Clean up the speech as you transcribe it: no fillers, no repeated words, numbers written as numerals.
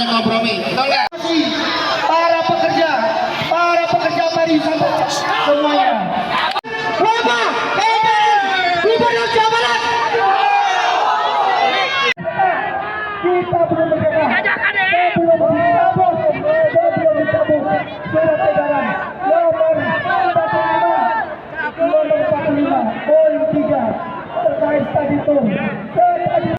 ada kompromi. Tolong. Para pekerja pariwisata semuanya. Bapak Gubernur Jawa Barat. Kita belum bergerak. Belum dicabut surat edaran nomor 45 poin 3 terkait stadium